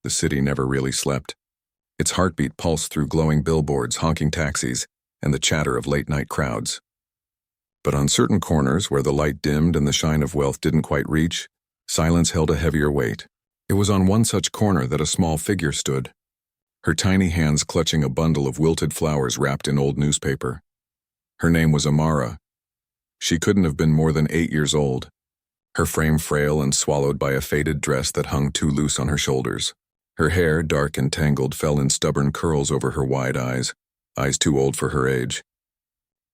the city never really slept. Its heartbeat pulsed through glowing billboards, honking taxis, and the chatter of late-night crowds. But on certain corners where the light dimmed and the shine of wealth didn't quite reach, silence held a heavier weight. It was on one such corner that a small figure stood, her tiny hands clutching a bundle of wilted flowers wrapped in old newspaper. Her name was Amara. She couldn't have been more than 8 years old, her frame frail and swallowed by a faded dress that hung too loose on her shoulders. Her hair, dark and tangled, fell in stubborn curls over her wide eyes too old for her age.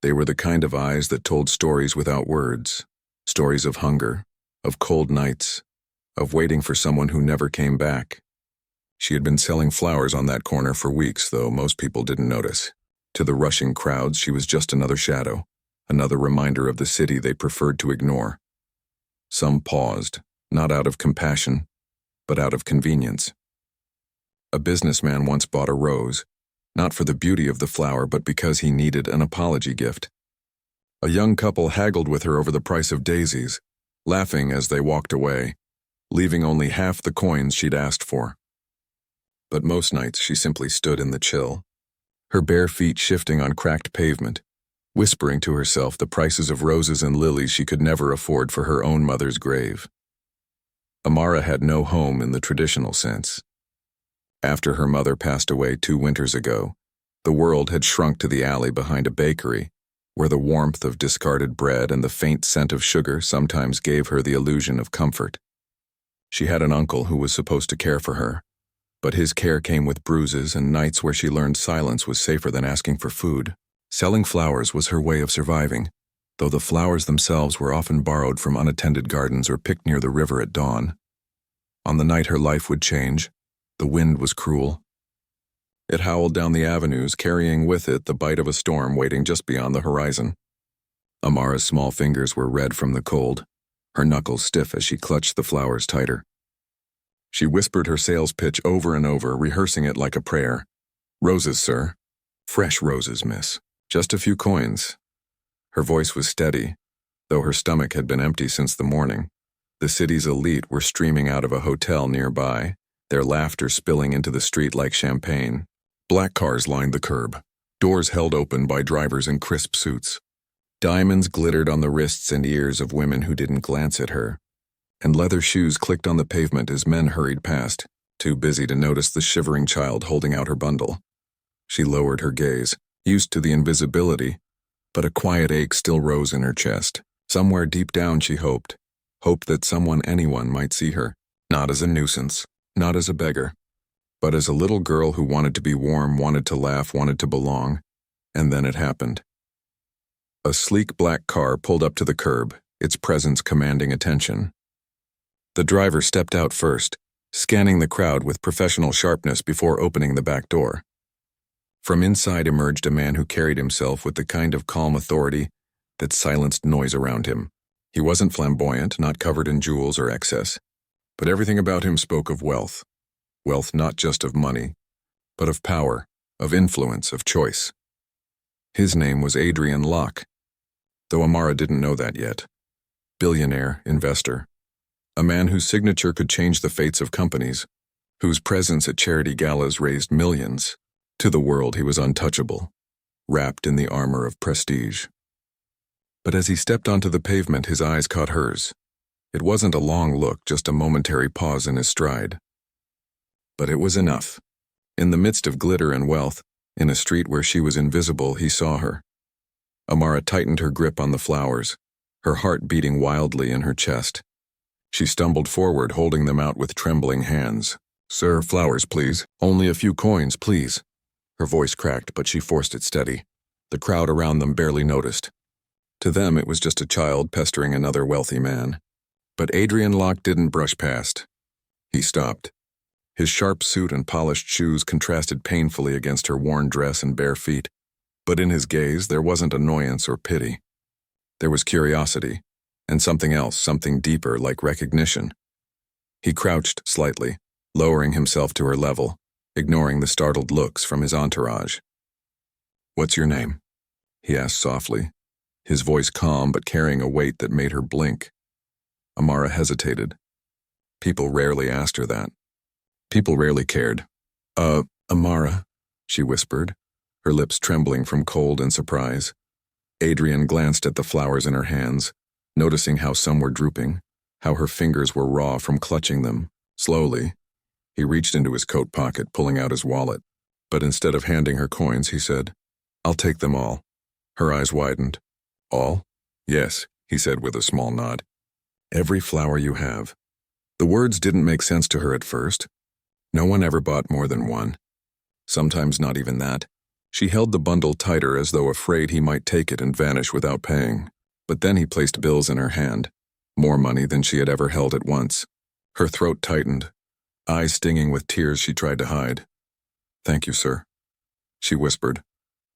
They were the kind of eyes that told stories without words, stories of hunger, of cold nights, of waiting for someone who never came back. She had been selling flowers on that corner for weeks, though most people didn't notice. To the rushing crowds, she was just another shadow, another reminder of the city they preferred to ignore. Some paused, not out of compassion, but out of convenience. A businessman once bought a rose, not for the beauty of the flower, but because he needed an apology gift. A young couple haggled with her over the price of daisies, laughing as they walked away, leaving only half the coins she'd asked for. But most nights she simply stood in the chill, her bare feet shifting on cracked pavement, whispering to herself the prices of roses and lilies she could never afford for her own mother's grave. Amara had no home in the traditional sense. After her mother passed away 2 winters ago, the world had shrunk to the alley behind a bakery, where the warmth of discarded bread and the faint scent of sugar sometimes gave her the illusion of comfort. She had an uncle who was supposed to care for her, but his care came with bruises and nights where she learned silence was safer than asking for food. Selling flowers was her way of surviving, though the flowers themselves were often borrowed from unattended gardens or picked near the river at dawn. On the night her life would change, the wind was cruel. It howled down the avenues, carrying with it the bite of a storm waiting just beyond the horizon. Amara's small fingers were red from the cold, her knuckles stiff as she clutched the flowers tighter. She whispered her sales pitch over and over, rehearsing it like a prayer. "Roses, sir. Fresh roses, miss. Just a few coins." Her voice was steady, though her stomach had been empty since the morning. The city's elite were streaming out of a hotel nearby, their laughter spilling into the street like champagne. Black cars lined the curb, doors held open by drivers in crisp suits. Diamonds glittered on the wrists and ears of women who didn't glance at her, and leather shoes clicked on the pavement as men hurried past, too busy to notice the shivering child holding out her bundle. She lowered her gaze, used to the invisibility, but a quiet ache still rose in her chest. Somewhere deep down she hoped that anyone might see her, not as a nuisance, not as a beggar, but as a little girl who wanted to be warm, wanted to laugh, wanted to belong. And then it happened. A sleek black car pulled up to the curb, its presence commanding attention. The driver stepped out first, scanning the crowd with professional sharpness before opening the back door. From inside emerged a man who carried himself with the kind of calm authority that silenced noise around him. He wasn't flamboyant, not covered in jewels or excess, but everything about him spoke of wealth. Wealth not just of money, but of power, of influence, of choice. His name was Adrian Locke, though Amara didn't know that yet. Billionaire, investor. A man whose signature could change the fates of companies, whose presence at charity galas raised millions. To the world he was untouchable, wrapped in the armor of prestige. But as he stepped onto the pavement, his eyes caught hers. It wasn't a long look, just a momentary pause in his stride. But it was enough. In the midst of glitter and wealth, in a street where she was invisible, he saw her. Amara tightened her grip on the flowers, her heart beating wildly in her chest. She stumbled forward, holding them out with trembling hands. "Sir, flowers, please. Only a few coins, please." Her voice cracked, but she forced it steady. The crowd around them barely noticed. To them, it was just a child pestering another wealthy man. But Adrian Locke didn't brush past. He stopped. His sharp suit and polished shoes contrasted painfully against her worn dress and bare feet. But in his gaze, there wasn't annoyance or pity. There was curiosity, and something else, something deeper, like recognition. He crouched slightly, lowering himself to her level, ignoring the startled looks from his entourage. "What's your name?" he asked softly, his voice calm but carrying a weight that made her blink. Amara hesitated. People rarely asked her that. People rarely cared. Amara, she whispered, her lips trembling from cold and surprise. Adrian glanced at the flowers in her hands, noticing how some were drooping, how her fingers were raw from clutching them. Slowly, he reached into his coat pocket, pulling out his wallet. But instead of handing her coins, he said, "I'll take them all." Her eyes widened. "All?" "Yes," he said with a small nod. "Every flower you have." The words didn't make sense to her at first. No one ever bought more than one. Sometimes not even that. She held the bundle tighter as though afraid he might take it and vanish without paying. But then he placed bills in her hand, more money than she had ever held at once. Her throat tightened, eyes stinging with tears she tried to hide. "Thank you, sir," she whispered,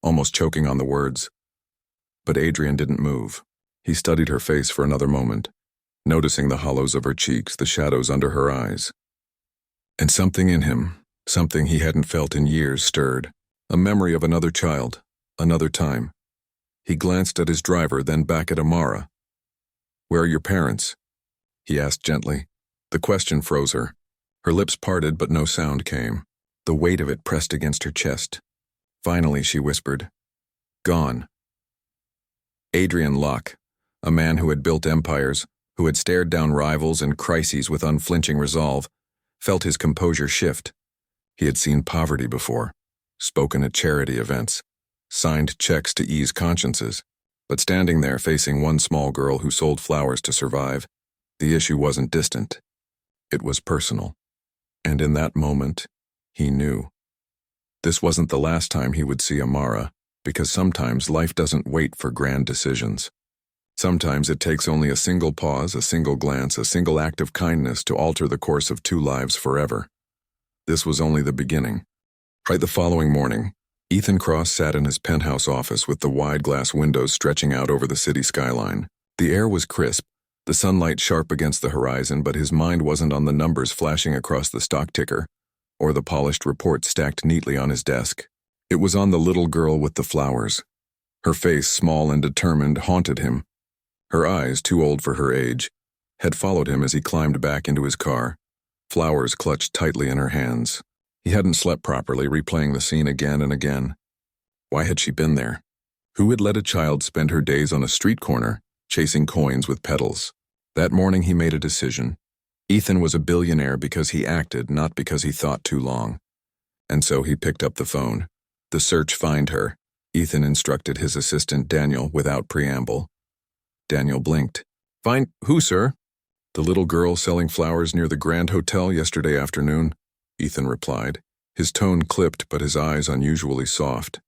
almost choking on the words. But Adrian didn't move. He studied her face for another moment, noticing the hollows of her cheeks, the shadows under her eyes. And something in him, something he hadn't felt in years, stirred. A memory of another child, another time. He glanced at his driver, then back at Amara. "Where are your parents?" he asked gently. The question froze her. Her lips parted, but no sound came. The weight of it pressed against her chest. Finally, she whispered, "Gone." Adrian Locke, a man who had built empires, who had stared down rivals and crises with unflinching resolve, felt his composure shift. He had seen poverty before, spoken at charity events, signed checks to ease consciences, but standing there facing one small girl who sold flowers to survive, the issue wasn't distant. It was personal. And in that moment, he knew. This wasn't the last time he would see Amara, because sometimes life doesn't wait for grand decisions. Sometimes it takes only a single pause, a single glance, a single act of kindness to alter the course of two lives forever. This was only the beginning. Right the following morning, Ethan Cross sat in his penthouse office with the wide glass windows stretching out over the city skyline. The air was crisp, the sunlight sharp against the horizon, but his mind wasn't on the numbers flashing across the stock ticker, or the polished report stacked neatly on his desk. It was on the little girl with the flowers. Her face, small and determined, haunted him. Her eyes, too old for her age, had followed him as he climbed back into his car, flowers clutched tightly in her hands. He hadn't slept properly, replaying the scene again and again. Why had she been there? Who had let a child spend her days on a street corner, chasing coins with petals? That morning he made a decision. Ethan was a billionaire because he acted, not because he thought too long. And so he picked up the phone. The search find her, Ethan instructed his assistant Daniel without preamble. Daniel blinked. "Find who, sir?" "The little girl selling flowers near the Grand Hotel yesterday afternoon," Ethan replied, his tone clipped but his eyes unusually soft.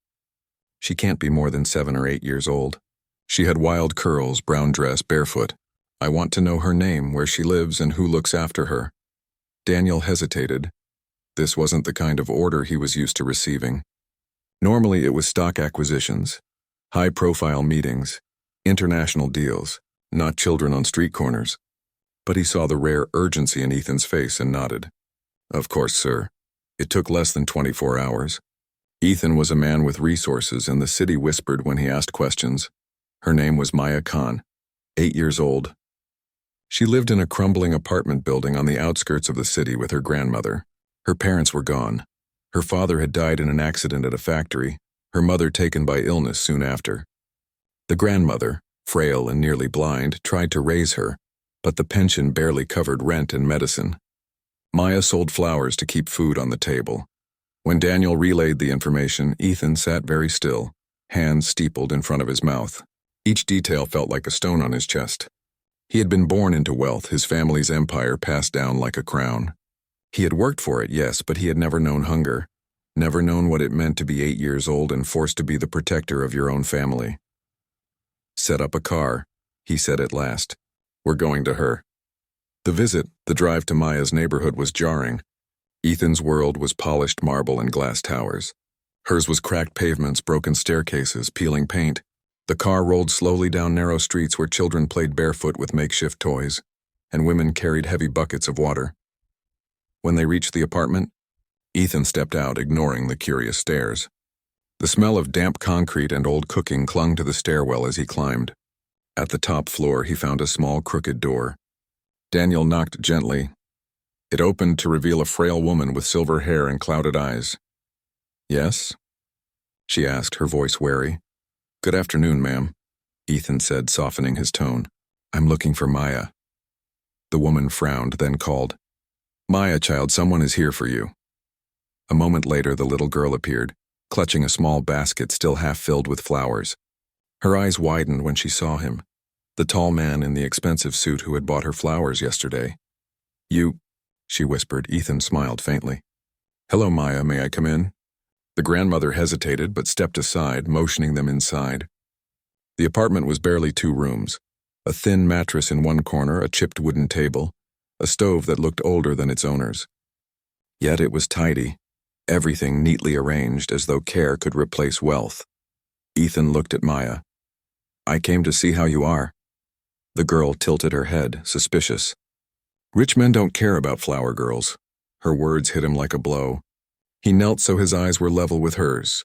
"She can't be more than 7 or 8 years old. She had wild curls, brown dress, barefoot. I want to know her name, where she lives, and who looks after her." Daniel hesitated. This wasn't the kind of order he was used to receiving. Normally it was stock acquisitions, high-profile meetings, international deals, not children on street corners. But he saw the rare urgency in Ethan's face and nodded. "Of course, sir." It took less than 24 hours. Ethan was a man with resources, and the city whispered when he asked questions. Her name was Maya Khan, 8 years old. She lived in a crumbling apartment building on the outskirts of the city with her grandmother. Her parents were gone. Her father had died in an accident at a factory, her mother taken by illness soon after. The grandmother, frail and nearly blind, tried to raise her, but the pension barely covered rent and medicine. Maya sold flowers to keep food on the table. When Daniel relayed the information, Ethan sat very still, hands steepled in front of his mouth. Each detail felt like a stone on his chest. He had been born into wealth, his family's empire passed down like a crown. He had worked for it, yes, but he had never known hunger, never known what it meant to be 8 years old and forced to be the protector of your own family. "Set up a car," he said at last. "We're going to her." The visit, the drive to Maya's neighborhood, was jarring. Ethan's world was polished marble and glass towers. Hers was cracked pavements, broken staircases, peeling paint. The car rolled slowly down narrow streets where children played barefoot with makeshift toys, and women carried heavy buckets of water. When they reached the apartment, Ethan stepped out, ignoring the curious stares. The smell of damp concrete and old cooking clung to the stairwell as he climbed. At the top floor, he found a small crooked door. Daniel knocked gently. It opened to reveal a frail woman with silver hair and clouded eyes. "Yes?" she asked, her voice wary. "Good afternoon, ma'am," Ethan said, softening his tone. "I'm looking for Maya." The woman frowned, then called, "Maya, child, someone is here for you." A moment later, the little girl appeared, clutching a small basket still half filled with flowers. Her eyes widened when she saw him, the tall man in the expensive suit who had bought her flowers yesterday. "You," she whispered. Ethan smiled faintly. "Hello, Maya, may I come in?" The grandmother hesitated but stepped aside, motioning them inside. The apartment was barely 2 rooms. A thin mattress in one corner, a chipped wooden table, a stove that looked older than its owners. Yet it was tidy, everything neatly arranged as though care could replace wealth. Ethan looked at Maya. "I came to see how you are." The girl tilted her head, suspicious. "Rich men don't care about flower girls." Her words hit him like a blow. He knelt so his eyes were level with hers.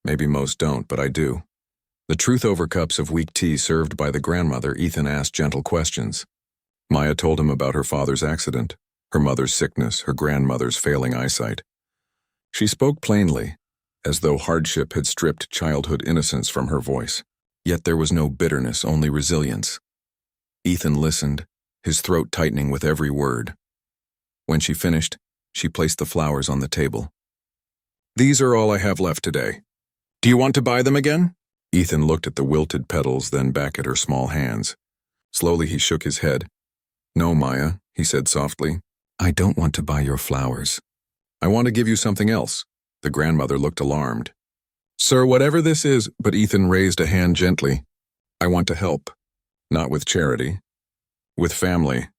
"Maybe most don't, but I do." The truth over cups of weak tea served by the grandmother, Ethan asked gentle questions. Maya told him about her father's accident, her mother's sickness, her grandmother's failing eyesight. She spoke plainly, as though hardship had stripped childhood innocence from her voice. Yet there was no bitterness, only resilience. Ethan listened, his throat tightening with every word. When she finished, she placed the flowers on the table. "These are all I have left today. Do you want to buy them again?" Ethan looked at the wilted petals, then back at her small hands. Slowly he shook his head. "No, Maya," he said softly. "I don't want to buy your flowers. I want to give you something else." The grandmother looked alarmed. "Sir, whatever this is," but Ethan raised a hand gently. "I want to help. Not with charity. With family."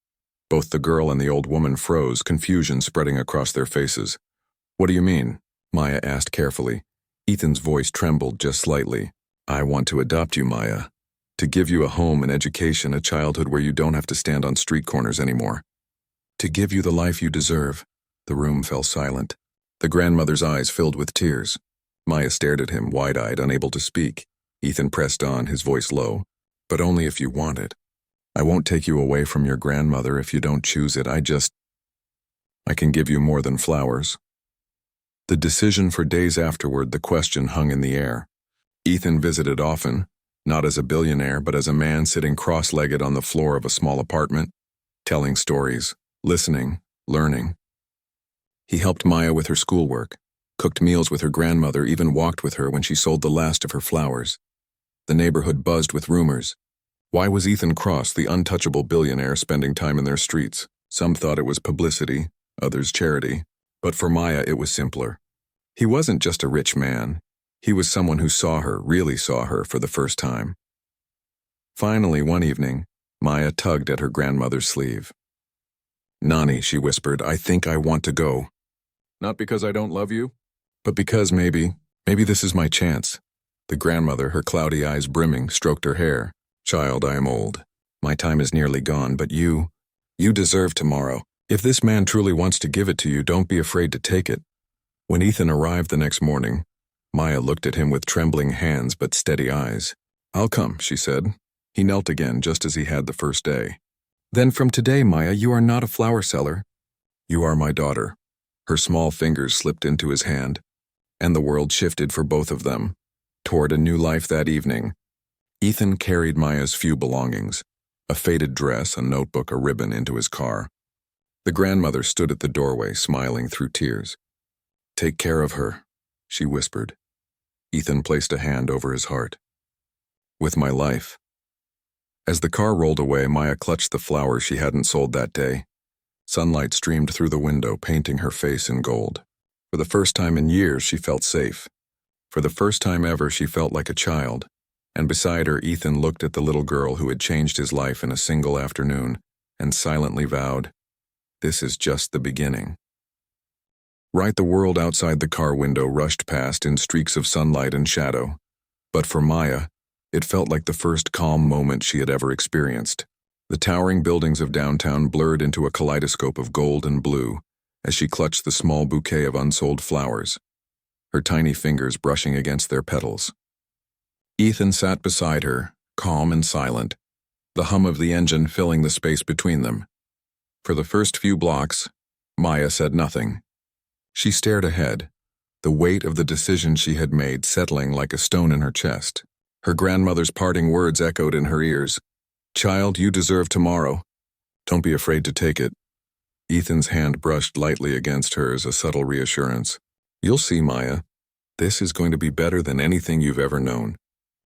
Both the girl and the old woman froze, confusion spreading across their faces. "What do you mean?" Maya asked carefully. Ethan's voice trembled just slightly. "I want to adopt you, Maya. To give you a home and education, a childhood where you don't have to stand on street corners anymore. To give you the life you deserve." The room fell silent. The grandmother's eyes filled with tears. Maya stared at him, wide-eyed, unable to speak. Ethan pressed on, his voice low. "But only if you want it. I won't take you away from your grandmother if you don't choose it. I can give you more than flowers." The decision for days afterward, the question hung in the air. Ethan visited often, not as a billionaire, but as a man sitting cross-legged on the floor of a small apartment, telling stories, listening, learning. He helped Maya with her schoolwork, cooked meals with her grandmother, even walked with her when she sold the last of her flowers. The neighborhood buzzed with rumors. Why was Ethan Cross, the untouchable billionaire, spending time in their streets? Some thought it was publicity, others charity. But for Maya, it was simpler. He wasn't just a rich man. He was someone who saw her, really saw her, for the first time. Finally, one evening, Maya tugged at her grandmother's sleeve. "Nani," she whispered, "I think I want to go. Not because I don't love you, but because maybe this is my chance." The grandmother, her cloudy eyes brimming, stroked her hair. "Child, I am old. My time is nearly gone, but you deserve tomorrow. If this man truly wants to give it to you, don't be afraid to take it." When Ethan arrived the next morning, Maya looked at him with trembling hands but steady eyes. "I'll come," she said. He knelt again, just as he had the first day. "Then from today, Maya, you are not a flower seller. You are my daughter." Her small fingers slipped into his hand, and the world shifted for both of them, toward a new life that evening. Ethan carried Maya's few belongings, a faded dress, a notebook, a ribbon, into his car. The grandmother stood at the doorway, smiling through tears. "Take care of her," she whispered. Ethan placed a hand over his heart. "With my life." As the car rolled away, Maya clutched the flowers she hadn't sold that day. Sunlight streamed through the window, painting her face in gold. For the first time in years, she felt safe. For the first time ever, she felt like a child. And beside her, Ethan looked at the little girl who had changed his life in a single afternoon, and silently vowed, "This is just the beginning." Right, the world outside the car window rushed past in streaks of sunlight and shadow. But for Maya, it felt like the first calm moment she had ever experienced. The towering buildings of downtown blurred into a kaleidoscope of gold and blue as she clutched the small bouquet of unsold flowers, her tiny fingers brushing against their petals. Ethan sat beside her, calm and silent, the hum of the engine filling the space between them. For the first few blocks, Maya said nothing. She stared ahead, the weight of the decision she had made settling like a stone in her chest. Her grandmother's parting words echoed in her ears. "Child, you deserve tomorrow. Don't be afraid to take it." Ethan's hand brushed lightly against hers, a subtle reassurance. "You'll see, Maya. This is going to be better than anything you've ever known.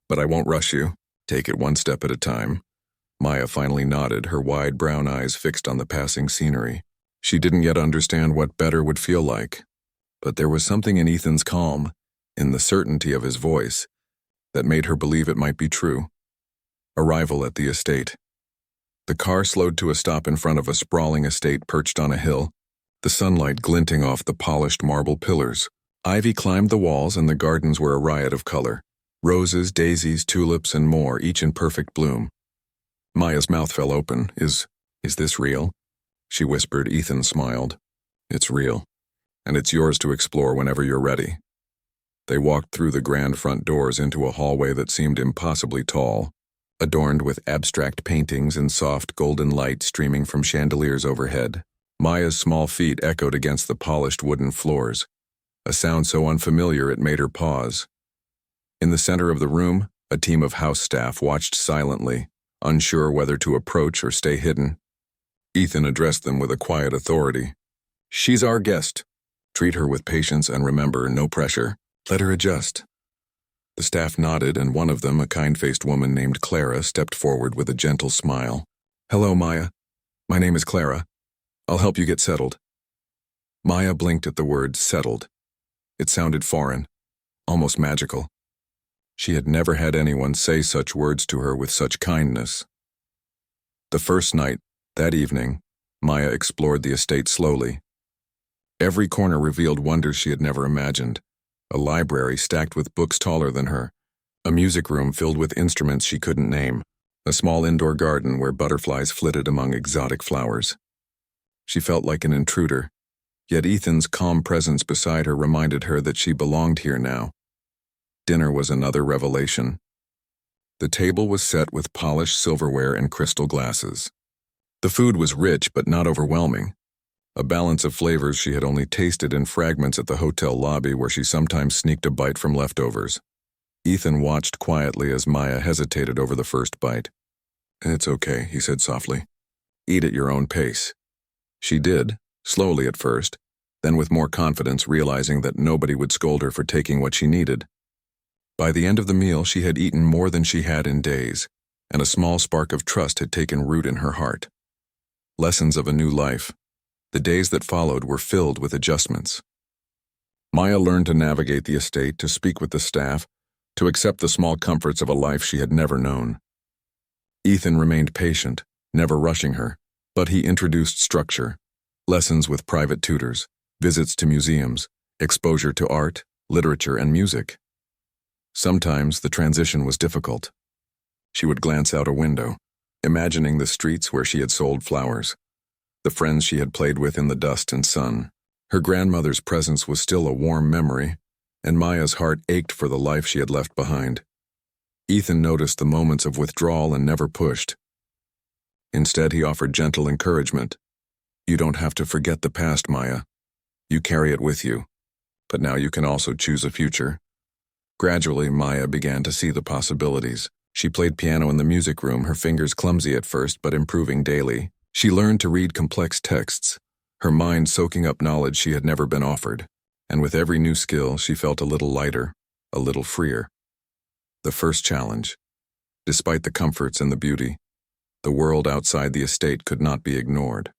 But I won't rush you. Take it one step at a time." Maya finally nodded, her wide brown eyes fixed on the passing scenery. She didn't yet understand what better would feel like. But there was something in Ethan's calm, in the certainty of his voice, that made her believe it might be true. Arrival at the estate. The car slowed to a stop in front of a sprawling estate perched on a hill, the sunlight glinting off the polished marble pillars. Ivy climbed the walls and the gardens were a riot of color. Roses, daisies, tulips, and more, each in perfect bloom. Maya's mouth fell open. Is this real?" she whispered. Ethan smiled. "It's real, and it's yours to explore whenever you're ready." They walked through the grand front doors into a hallway that seemed impossibly tall, adorned with abstract paintings and soft golden light streaming from chandeliers overhead. Maya's small feet echoed against the polished wooden floors, a sound so unfamiliar it made her pause. In the center of the room, a team of house staff watched silently, unsure whether to approach or stay hidden. Ethan addressed them with a quiet authority. "She's our guest. Treat her with patience and remember, no pressure. Let her adjust." The staff nodded, and one of them, a kind-faced woman named Clara, stepped forward with a gentle smile. "Hello, Maya. My name is Clara. I'll help you get settled." Maya blinked at the word settled. It sounded foreign, almost magical. She had never had anyone say such words to her with such kindness. The first night, that evening, Maya explored the estate slowly. Every corner revealed wonders she had never imagined. A library stacked with books taller than her, a music room filled with instruments she couldn't name, a small indoor garden where butterflies flitted among exotic flowers. She felt like an intruder, yet Ethan's calm presence beside her reminded her that she belonged here now. Dinner was another revelation. The table was set with polished silverware and crystal glasses. The food was rich but not overwhelming, a balance of flavors she had only tasted in fragments at the hotel lobby where she sometimes sneaked a bite from leftovers. Ethan watched quietly as Maya hesitated over the first bite. "It's okay," he said softly. "Eat at your own pace." She did, slowly at first, then with more confidence, realizing that nobody would scold her for taking what she needed. By the end of the meal, she had eaten more than she had in days, and a small spark of trust had taken root in her heart. Lessons of a new life. The days that followed were filled with adjustments. Maya learned to navigate the estate, to speak with the staff, to accept the small comforts of a life she had never known. Ethan remained patient, never rushing her, but he introduced structure, lessons with private tutors, visits to museums, exposure to art, literature, and music. Sometimes the transition was difficult. She would glance out a window, imagining the streets where she had sold flowers, the friends she had played with in the dust and sun. Her grandmother's presence was still a warm memory, and Maya's heart ached for the life she had left behind. Ethan noticed the moments of withdrawal and never pushed. Instead, he offered gentle encouragement. "You don't have to forget the past, Maya. You carry it with you, but now you can also choose a future." Gradually, Maya began to see the possibilities. She played piano in the music room, her fingers clumsy at first but improving daily. She learned to read complex texts, her mind soaking up knowledge she had never been offered, and with every new skill she felt a little lighter, a little freer. The first challenge. Despite the comforts and the beauty, the world outside the estate could not be ignored.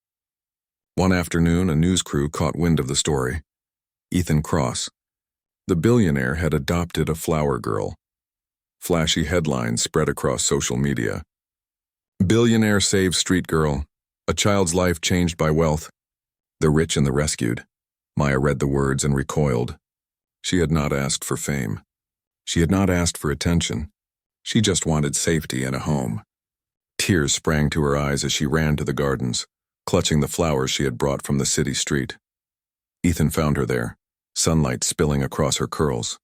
One afternoon, a news crew caught wind of the story. Ethan Cross, the billionaire, had adopted a flower girl. Flashy headlines spread across social media. "Billionaire saves street girl. A child's life changed by wealth. The rich and the rescued." Maya read the words and recoiled. She had not asked for fame. She had not asked for attention. She just wanted safety and a home. Tears sprang to her eyes as she ran to the gardens, clutching the flowers she had brought from the city street. Ethan found her there, sunlight spilling across her curls.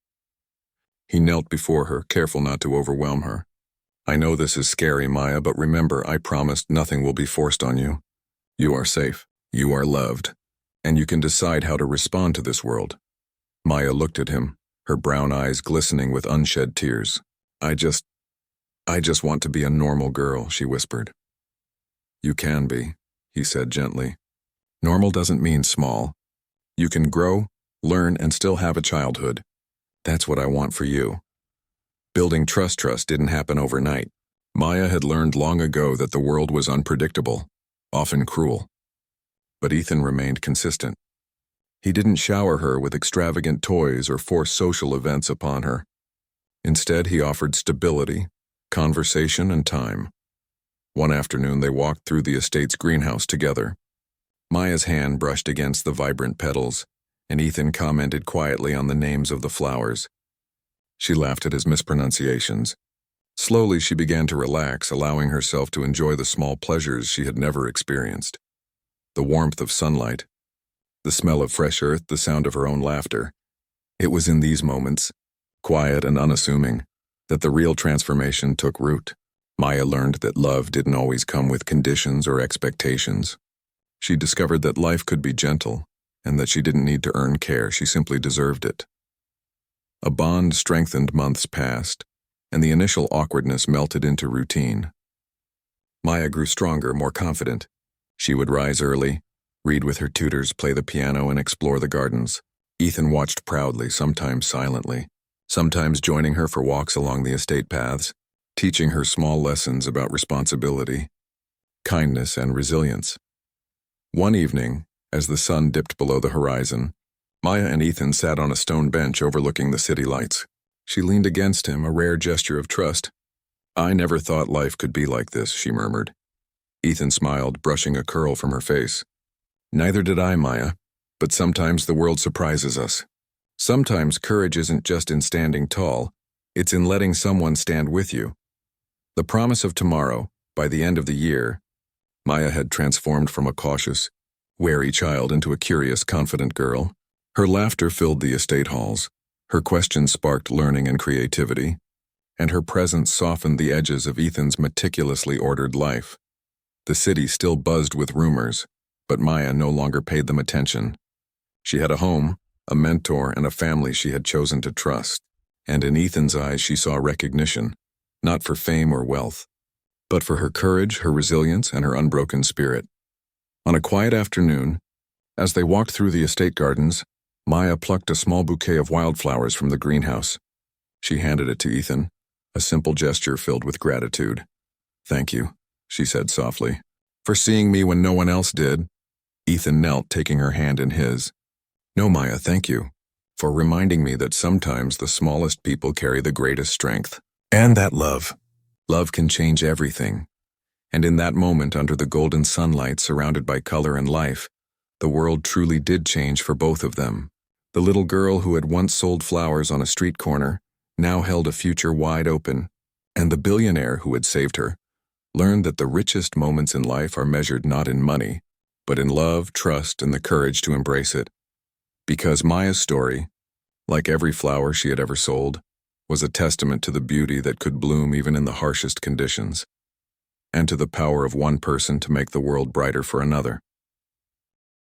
He knelt before her, careful not to overwhelm her. "I know this is scary, Maya, but remember, I promised nothing will be forced on you. You are safe. You are loved. and you can decide how to respond to this world. Maya looked at him, her brown eyes glistening with unshed tears. I just want to be a normal girl, she whispered. You can be, he said gently. Normal doesn't mean small. You can grow, learn, and still have a childhood. That's what I want for you. Building trust didn't happen overnight. Maya had learned long ago that the world was unpredictable, often cruel. But Ethan remained consistent. He didn't shower her with extravagant toys or force social events upon her. Instead, he offered stability, conversation, and time. One afternoon, they walked through the estate's greenhouse together. Maya's hand brushed against the vibrant petals, and Ethan commented quietly on the names of the flowers. She laughed at his mispronunciations. Slowly, she began to relax, allowing herself to enjoy the small pleasures she had never experienced. The warmth of sunlight, the smell of fresh earth, the sound of her own laughter. It was in these moments, quiet and unassuming, that the real transformation took root. Maya learned that love didn't always come with conditions or expectations. She discovered that life could be gentle, and that she didn't need to earn care, she simply deserved it. A bond strengthened. Months passed, and the initial awkwardness melted into routine. Maya grew stronger, more confident. She would rise early, read with her tutors, play the piano, and explore the gardens. Ethan watched proudly, sometimes silently, sometimes joining her for walks along the estate paths, teaching her small lessons about responsibility, kindness, and resilience. One evening, as the sun dipped below the horizon, Maya and Ethan sat on a stone bench overlooking the city lights. She leaned against him, a rare gesture of trust. I never thought life could be like this, she murmured. Ethan smiled, brushing a curl from her face. Neither did I, Maya, but sometimes the world surprises us. Sometimes courage isn't just in standing tall, it's in letting someone stand with you. The promise of tomorrow, by the end of the year, Maya had transformed from a cautious, wary child into a curious, confident girl. Her laughter filled the estate halls, her questions sparked learning and creativity, and her presence softened the edges of Ethan's meticulously ordered life. The city still buzzed with rumors, but Maya no longer paid them attention. She had a home, a mentor, and a family she had chosen to trust, and in Ethan's eyes she saw recognition, not for fame or wealth, but for her courage, her resilience, and her unbroken spirit. On a quiet afternoon, as they walked through the estate gardens, Maya plucked a small bouquet of wildflowers from the greenhouse. She handed it to Ethan, a simple gesture filled with gratitude. Thank you, she said softly, for seeing me when no one else did. Ethan knelt, taking her hand in his. No, Maya, thank you, for reminding me that sometimes the smallest people carry the greatest strength. And that love can change everything. And in that moment, under the golden sunlight surrounded by color and life, the world truly did change for both of them. The little girl who had once sold flowers on a street corner now held a future wide open, and the billionaire who had saved her learned that the richest moments in life are measured not in money, but in love, trust, and the courage to embrace it. Because Maya's story, like every flower she had ever sold, was a testament to the beauty that could bloom even in the harshest conditions, and to the power of one person to make the world brighter for another.